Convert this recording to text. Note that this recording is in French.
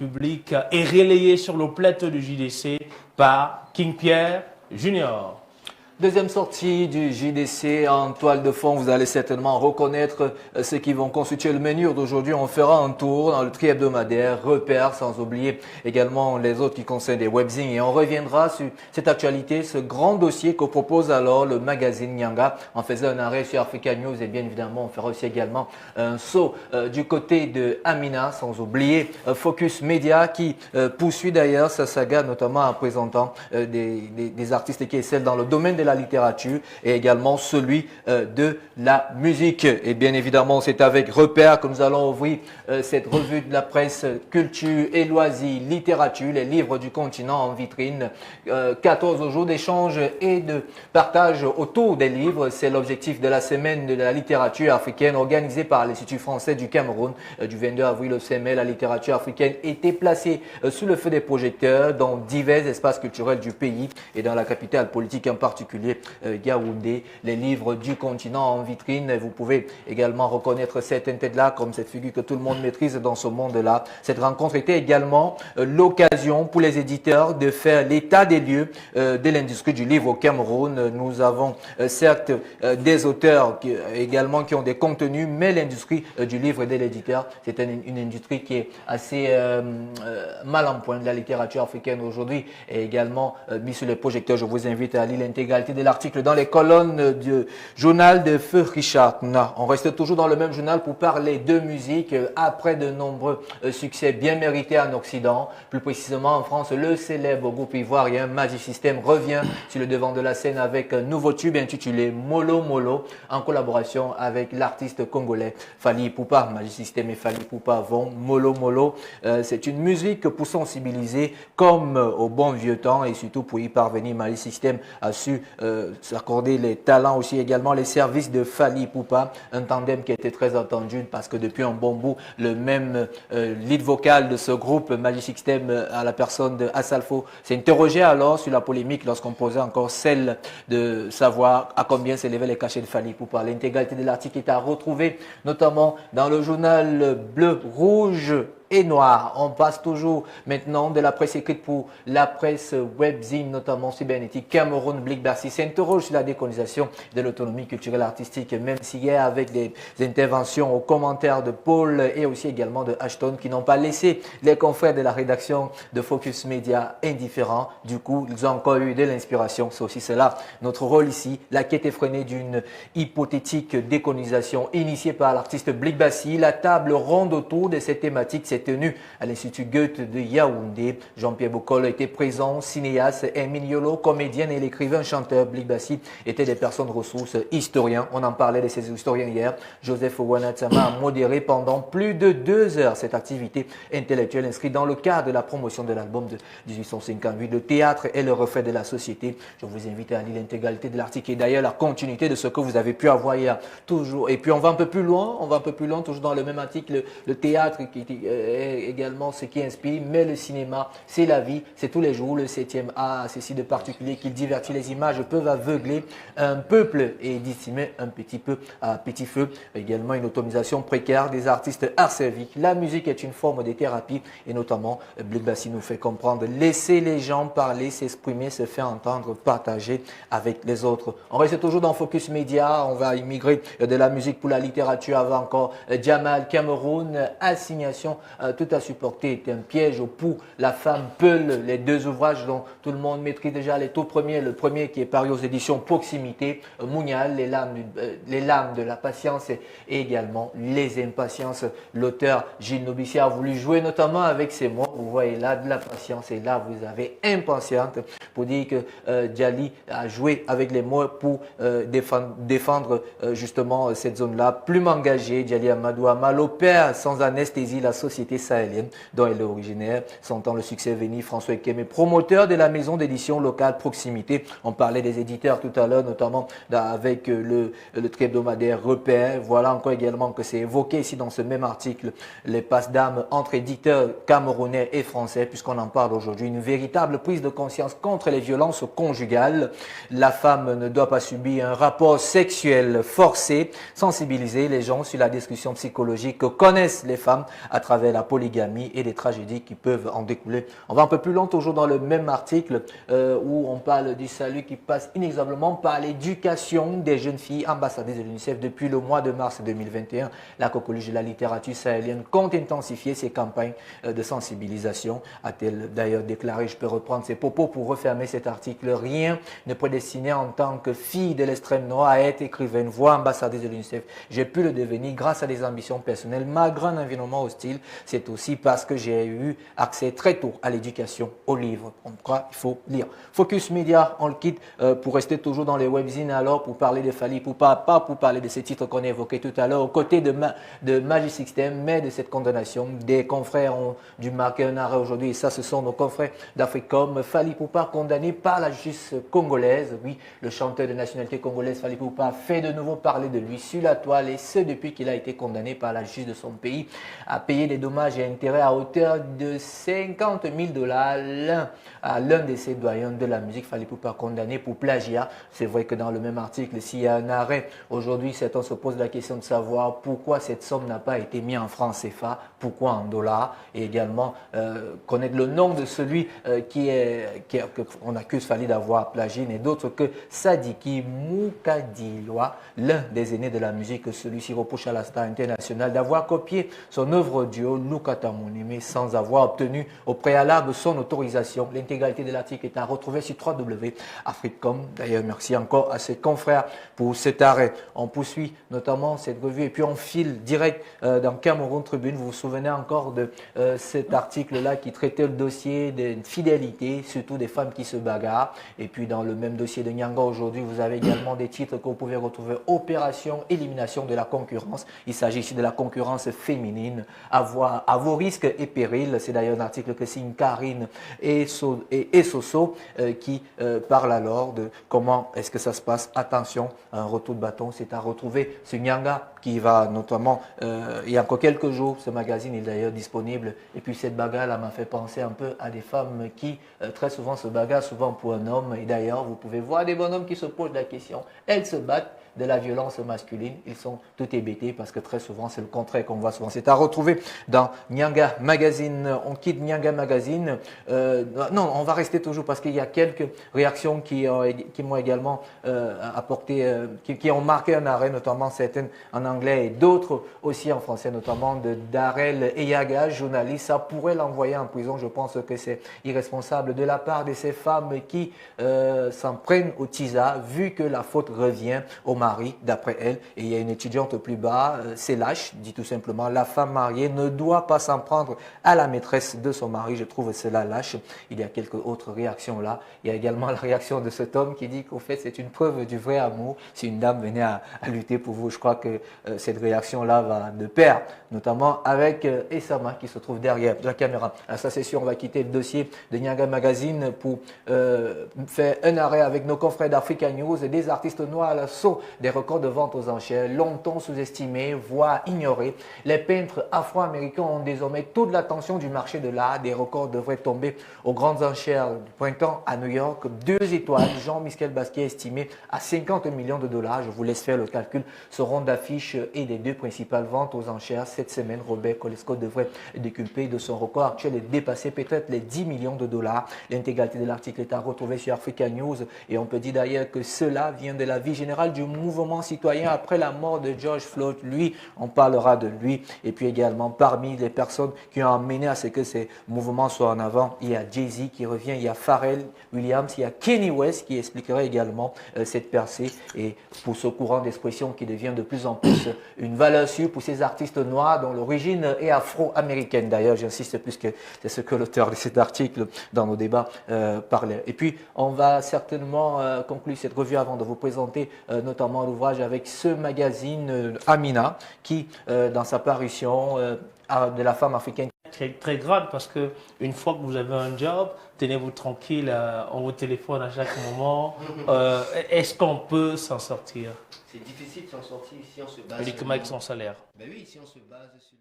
République est relayé sur le plateau du JDC par King Pierre Junior. Deuxième sortie du JDC en toile de fond, vous allez certainement reconnaître ceux qui vont constituer le menu d'aujourd'hui. On fera un tour dans le tri-hebdomadaire, repères, sans oublier également les autres qui concernent des webzines. Et on reviendra sur cette actualité, ce grand dossier que propose alors le magazine Nyanga. On faisait un arrêt sur Africa News et bien évidemment, on fera aussi également un saut du côté de Amina, sans oublier Focus Media qui poursuit d'ailleurs sa saga, notamment en présentant des artistes qui excellent dans le domaine de la littérature et également celui de la musique. Et bien évidemment, c'est avec Repères que nous allons ouvrir cette revue de la presse culture et loisirs, littérature, les livres du continent en vitrine. 14 jours d'échange et de partage autour des livres. C'est l'objectif de la semaine de la littérature africaine organisée par l'Institut français du Cameroun. Du 22 avril au 5 mai, la littérature africaine était placée sous le feu des projecteurs dans divers espaces culturels du pays et dans la capitale politique en particulier Yaoundé, les livres du continent en vitrine. Vous pouvez également reconnaître certaines têtes-là comme cette figure que tout le monde maîtrise dans ce monde-là. Cette rencontre était également l'occasion pour les éditeurs de faire l'état des lieux de l'industrie du livre au Cameroun. Nous avons certes des auteurs également qui ont des contenus, mais l'industrie du livre et de l'éditeur, c'est une industrie qui est assez mal en point de la littérature africaine aujourd'hui et également mis sur les projecteurs. Je vous invite à lire l'intégralité de l'article dans les colonnes du journal de Feu Richard. On reste toujours dans le même journal pour parler de musique après de nombreux succès bien mérités en Occident. Plus précisément en France, le célèbre groupe ivoirien Magic System revient sur le devant de la scène avec un nouveau tube intitulé Molo Molo en collaboration avec l'artiste congolais Fally Ipupa. Magic System et Fally Ipupa vont Molo Molo. C'est une musique pour sensibiliser comme au bon vieux temps et surtout pour y parvenir. Magic System a su s'accorder les talents aussi également les services de Fally Ipupa, un tandem qui était très attendu parce que depuis un bon bout le même lead vocal de ce groupe Magic System à la personne de Asalfo s'est interrogé alors sur la polémique lorsqu'on posait encore celle de savoir à combien s'élevaient les cachets de Fally Ipupa. L'intégralité de l'article est à retrouver notamment dans le journal Bleu, Rouge et Noir. On passe toujours maintenant de la presse écrite pour la presse webzine, notamment cybernétique. Cameroun Blick Bercy s'interroge sur la décolonisation de l'autonomie culturelle artistique, même si hier avec des interventions aux commentaires de Paul et aussi également de Ashton qui n'ont pas laissé les confrères de la rédaction de Focus Media indifférents. Du coup, ils ont encore eu de l'inspiration. C'est aussi cela notre rôle ici. La quête effrénée d'une hypothétique décolonisation initiée par l'artiste Blick Bercy. La table ronde autour de cette thématique tenu à l'Institut Goethe de Yaoundé. Jean-Pierre Bocol était présent, cinéaste, Emile Yolo, comédienne et l'écrivain chanteur Blick Bercy étaient des personnes ressources, historiens. On en parlait de ces historiens hier. Joseph Ouanatsama a modéré pendant plus de 2 heures cette activité intellectuelle inscrite dans le cadre de la promotion de l'album de 1858. Le théâtre est le reflet de la société. Je vous invite à lire l'intégralité de l'article et d'ailleurs la continuité de ce que vous avez pu avoir hier. Toujours. Et puis on va un peu plus loin, toujours dans le même article, le théâtre qui également ce qui inspire, mais le cinéma, c'est la vie, c'est tous les jours. Le 7e art, ceci de particulier qu'il divertit, les images peuvent aveugler un peuple et dissimer un petit peu à petit feu. Également une automisation précaire des artistes arséviques. La musique est une forme de thérapie et notamment Blick Bercy nous fait comprendre, laisser les gens parler, s'exprimer, se faire entendre, partager avec les autres. On reste toujours dans Focus Media, on va immigrer de la musique pour la littérature avant encore Jamal Cameroun, assignation tout à supporter est un piège pour la femme Peul, les 2 ouvrages dont tout le monde maîtrise déjà les tout premiers. Le premier qui est paru aux éditions Proximité, Mounial, les lames de la patience et également les impatiences. L'auteur Gilles Nobissi a voulu jouer notamment avec ces mots. Vous voyez là de la patience et là vous avez impatiente pour dire que Djali a joué avec les mots pour défendre justement cette zone-là. Plume engagée, Djali Amadou Amal opère sans anesthésie la société sahélienne dont elle est originaire. Sentant le succès venir, François Ekeme, promoteur de la maison d'édition locale Proximité. On parlait des éditeurs tout à l'heure, notamment avec le hebdomadaire Repères. Voilà encore également que c'est évoqué ici dans ce même article, les passes d'armes entre éditeurs camerounais et français, puisqu'on en parle aujourd'hui. Une véritable prise de conscience contre les violences conjugales. La femme ne doit pas subir un rapport sexuel forcé. Sensibiliser les gens sur la discussion psychologique que connaissent les femmes à travers est la polygamie et les tragédies qui peuvent en découler. On va un peu plus loin, toujours dans le même article où on parle du salut qui passe inexorablement par l'éducation des jeunes filles ambassadrices de l'UNICEF. Depuis le mois de mars 2021, la Cocoluche de la littérature sahélienne compte intensifier ses campagnes de sensibilisation. A-t-elle d'ailleurs déclaré, je peux reprendre ses propos pour refermer cet article, rien ne prédestiné en tant que fille de l'extrême nord à être écrivaine, voire ambassadrice de l'UNICEF. J'ai pu le devenir grâce à des ambitions personnelles, malgré un environnement hostile. C'est aussi parce que j'ai eu accès très tôt à l'éducation, aux livres. En tout cas, il faut lire. Focus Média, on le quitte pour rester toujours dans les webzines alors, pour parler de Fally Ipupa, pas pour parler de ces titres qu'on a évoqués tout à l'heure, aux côtés de Magic System, mais de cette condamnation. Des confrères ont dû marquer un arrêt aujourd'hui, et ça, ce sont nos confrères d'Africom. Fally Ipupa condamné par la justice congolaise. Oui, le chanteur de nationalité congolaise Fally Ipupa fait de nouveau parler de lui sur la toile, et ce depuis qu'il a été condamné par la justice de son pays à payer des dommages et intérêts à hauteur de 50 000 $ à l'un de ses doyens de la musique, Fally Ipupa, condamné pour plagiat. C'est vrai que dans le même article, s'il y a un arrêt, aujourd'hui, certains se posent la question de savoir pourquoi cette somme n'a pas été mise en francs CFA, pourquoi en dollars, et également connaître le nom de celui qu'on accuse Fally d'avoir plagié, et d'autres que Sadiki Moukadiloa, l'un des aînés de la musique. Celui-ci reproche à la star internationale d'avoir copié son œuvre audio Lukata Monime sans avoir obtenu au préalable son autorisation. L'intégralité de l'article est à retrouver sur www.africom. D'ailleurs, merci encore à ses confrères pour cet arrêt. On poursuit notamment cette revue et puis on file direct dans Cameroun Tribune. Vous vous souvenez encore de cet article-là qui traitait le dossier des fidélités, surtout des femmes qui se bagarrent. Et puis dans le même dossier de Nyanga aujourd'hui, vous avez également des titres que vous pouvez retrouver. Opération élimination de la concurrence. Il s'agit ici de la concurrence féminine à vos risques et périls. C'est d'ailleurs un article que signe Karine et Soso qui parle alors de comment est-ce que ça se passe. Attention, un retour de bâton, c'est à retrouver ce Nyanga qui va notamment, il y a encore quelques jours, ce magazine est d'ailleurs disponible. Et puis cette bagarre-là m'a fait penser un peu à des femmes qui très souvent se bagarrent, souvent pour un homme. Et d'ailleurs, vous pouvez voir des bonhommes qui se posent la question. Elles se battent de la violence masculine, ils sont tout hébétés parce que très souvent c'est le contraire qu'on voit souvent. C'est à retrouver dans Nyanga Magazine. On quitte Nyanga Magazine. Non, on va rester toujours parce qu'il y a quelques réactions qui m'ont également apporté, qui ont marqué un arrêt, notamment certaines en anglais et d'autres aussi en français, notamment de Darel Eyaga, journaliste. Ça pourrait l'envoyer en prison. Je pense que c'est irresponsable de la part de ces femmes qui s'en prennent au TISA, vu que la faute revient au mari, d'après elle. Et il y a une étudiante plus bas, c'est lâche, dit tout simplement, la femme mariée ne doit pas s'en prendre à la maîtresse de son mari. Je trouve cela lâche. Il y a quelques autres réactions là. Il y a également la réaction de cet homme qui dit qu'au fait, c'est une preuve du vrai amour. Si une dame venait à lutter pour vous, je crois que cette réaction-là va de pair, notamment avec Essama qui se trouve derrière la caméra. Alors ça, c'est sûr, on va quitter le dossier de Nyanga Magazine pour faire un arrêt avec nos confrères d'Africa News et des artistes noirs à l'assaut des records de vente aux enchères, longtemps sous-estimés, voire ignorés. Les peintres afro-américains ont désormais toute l'attention du marché de l'art. Des records devraient tomber aux grandes enchères du printemps à New York. 2 étoiles, Jean-Michel Basquiat estimé à 50 millions de $. Je vous laisse faire le calcul. Seront d'affiches et des 2 principales ventes aux enchères. Cette semaine, Robert Colesco devrait déculper de son record actuel et dépasser peut-être les 10 millions de $. L'intégralité de l'article est à retrouver sur Africa News et on peut dire d'ailleurs que cela vient de la vie générale du mouvement citoyen après la mort de George Floyd. Lui, on parlera de lui. Et puis également, parmi les personnes qui ont amené à ce que ces mouvements soient en avant, il y a Jay-Z qui revient, il y a Pharrell Williams, il y a Kanye West qui expliquerait également cette percée et pour ce courant d'expression qui devient de plus en plus une valeur sûre pour ces artistes noirs dont l'origine est afro-américaine. D'ailleurs, j'insiste plus que c'est ce que l'auteur de cet article dans nos débats parlait. Et puis, on va certainement conclure cette revue avant de vous présenter notamment l'ouvrage avec ce magazine Amina qui, dans sa parution de la femme africaine. Très, très grave parce que une fois que vous avez un job, tenez-vous tranquille, on vous téléphone à chaque moment. Est-ce qu'on peut s'en sortir? C'est difficile de s'en sortir si on se base uniquement avec son salaire. Ben oui, si on se base sur